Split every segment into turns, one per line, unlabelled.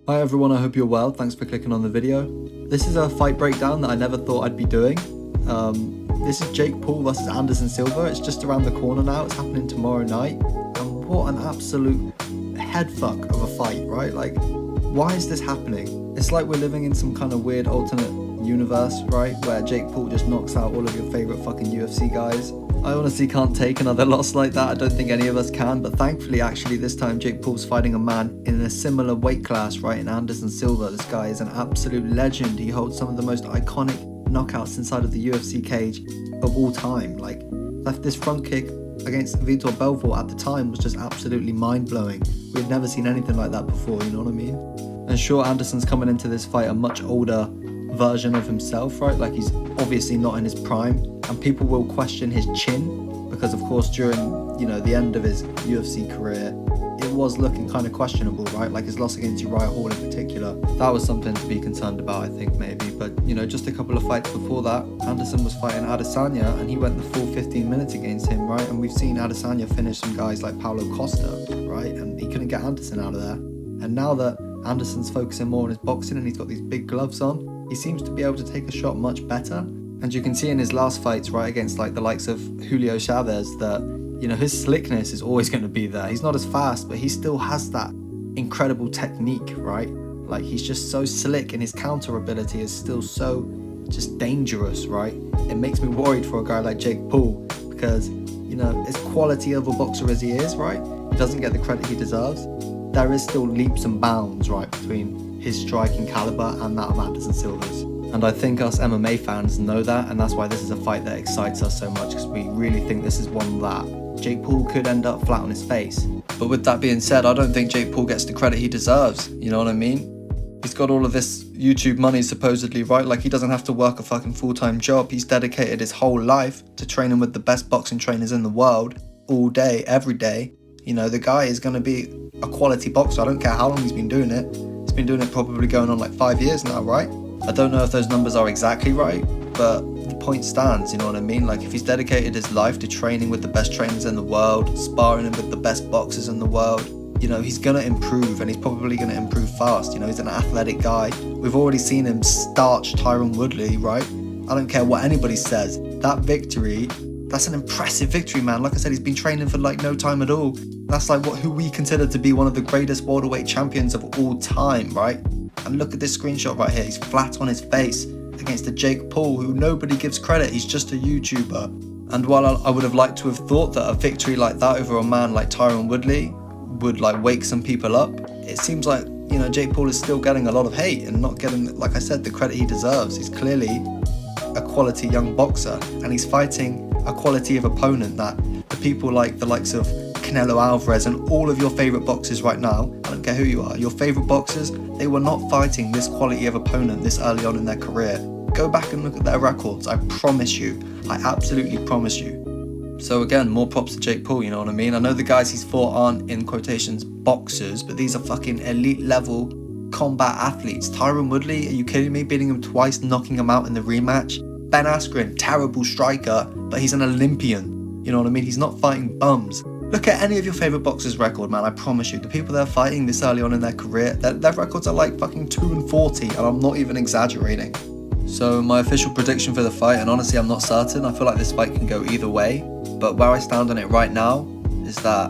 Hi everyone, I hope you're well. Thanks for clicking on the video. This is a fight breakdown that I never thought I'd be doing. This is Jake Paul versus Anderson Silva. It's just around the corner now. It's happening tomorrow night. And what an absolute headfuck of a fight, right? Like, why is this happening? It's like we're living in some kind of weird alternate universe, right? Where Jake Paul just knocks out all of your favorite fucking UFC guys. I honestly can't take another loss like that. I don't think any of us can, but thankfully actually this time Jake Paul's fighting a man in a similar weight class, right, in Anderson Silva. This guy is an absolute legend. He holds some of the most iconic knockouts inside of the UFC cage of all time. Like, this front kick against Vitor Belfort at the time was just absolutely mind-blowing. We've never seen anything like that before, you know what I mean? And sure, Anderson's coming into this fight a much older version of himself, right? Like, he's obviously not in his prime, and people will question his chin because, of course, during, you know, the end of his UFC career, it was looking kind of questionable, right? Like his loss against Uriah Hall in particular. That was something to be concerned about, I think, maybe. But, you know, just a couple of fights before that, Anderson was fighting Adesanya and he went the full 15 minutes against him, right? And we've seen Adesanya finish some guys like Paulo Costa, right? And he couldn't get Anderson out of there. And now that Anderson's focusing more on his boxing and he's got these big gloves on, he seems to be able to take a shot much better. And you can see in his last fights, right, against like the likes of Julio Chavez, that, you know, his slickness is always going to be there. He's not as fast, but he still has that incredible technique, right? Like, he's just so slick, and his counter ability is still so just dangerous, right? It makes me worried for a guy like Jake Paul because, you know, as quality of a boxer as he is, right, he doesn't get the credit he deserves. There is still leaps and bounds, right, between his striking caliber and that of Anderson Silva's. And I think us MMA fans know that, and that's why this is a fight that excites us so much, because we really think this is one that Jake Paul could end up flat on his face. But with that being said, I don't think Jake Paul gets the credit he deserves, you know what I mean? He's got all of this YouTube money supposedly, right? Like, he doesn't have to work a fucking full-time job. He's dedicated his whole life to training with the best boxing trainers in the world, all day, every day. You know, the guy is going to be a quality boxer. I don't care how long he's been doing it. He's been doing it probably going on like 5 years now, right? I don't know if those numbers are exactly right, but the point stands, you know what I mean? Like, if he's dedicated his life to training with the best trainers in the world, sparring with the best boxers in the world, you know, he's going to improve, and he's probably going to improve fast. You know, he's an athletic guy. We've already seen him starch Tyron Woodley, right? I don't care what anybody says. That victory, that's an impressive victory, man. Like I said, he's been training for like no time at all. That's like who we consider to be one of the greatest welterweight champions of all time, right? And look at this screenshot right here. He's flat on his face against a Jake Paul who nobody gives credit. He's just a YouTuber. And while I would have liked to have thought that a victory like that over a man like Tyron Woodley would like wake some people up, it seems like, you know, Jake Paul is still getting a lot of hate and not getting, like I said, the credit he deserves. He's clearly a quality young boxer, and he's fighting a quality of opponent that the people like the likes of Canelo Alvarez and all of your favourite boxers right now, I don't care who you are, your favourite boxers, they were not fighting this quality of opponent this early on in their career. Go back and look at their records, I promise you, I absolutely promise you. So again, more props to Jake Paul, you know what I mean? I know the guys he's fought aren't, in quotations, boxers, but these are fucking elite level combat athletes. Tyron Woodley, are you kidding me? Beating him twice, knocking him out in the rematch. Ben Askren, terrible striker, but he's an Olympian, you know what I mean? He's not fighting bums. Look at any of your favourite boxers' record, man, I promise you. The people they're fighting this early on in their career, their records are like fucking 2-40, and I'm not even exaggerating. So my official prediction for the fight, and honestly I'm not certain, I feel like this fight can go either way, but where I stand on it right now is that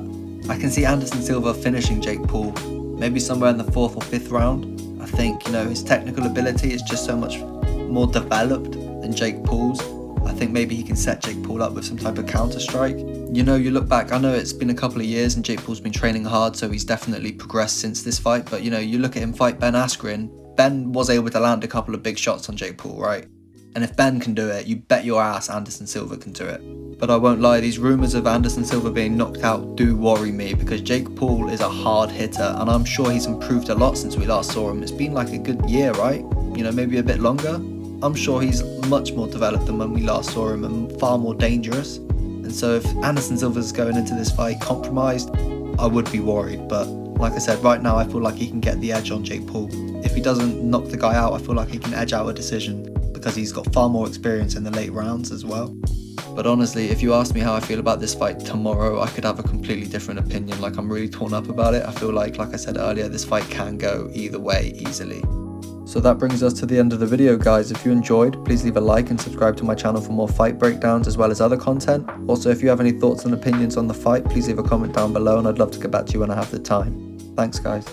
I can see Anderson Silva finishing Jake Paul, maybe somewhere in the 4th or 5th round. I think, you know, his technical ability is just so much more developed than Jake Paul's. I think maybe he can set Jake Paul up with some type of counter strike. You know, you look back, I know it's been a couple of years and Jake Paul's been training hard, so he's definitely progressed since this fight, but you know, you look at him fight Ben Askren, Ben was able to land a couple of big shots on Jake Paul, right? And if Ben can do it, you bet your ass Anderson Silva can do it. But I won't lie, these rumours of Anderson Silva being knocked out do worry me, because Jake Paul is a hard hitter, and I'm sure he's improved a lot since we last saw him. It's been like a good year, right? You know, maybe a bit longer. I'm sure he's much more developed than when we last saw him, and far more dangerous. And so if Anderson Silva's going into this fight compromised, I would be worried. But like I said, right now I feel like he can get the edge on Jake Paul. If he doesn't knock the guy out, I feel like he can edge out a decision, because he's got far more experience in the late rounds as well. But honestly, if you ask me how I feel about this fight tomorrow, I could have a completely different opinion. Like, I'm really torn up about it. I feel like I said earlier, this fight can go either way easily. So that brings us to the end of the video, guys. If you enjoyed, please leave a like and subscribe to my channel for more fight breakdowns as well as other content. Also, if you have any thoughts and opinions on the fight, please leave a comment down below and I'd love to get back to you when I have the time. Thanks, guys.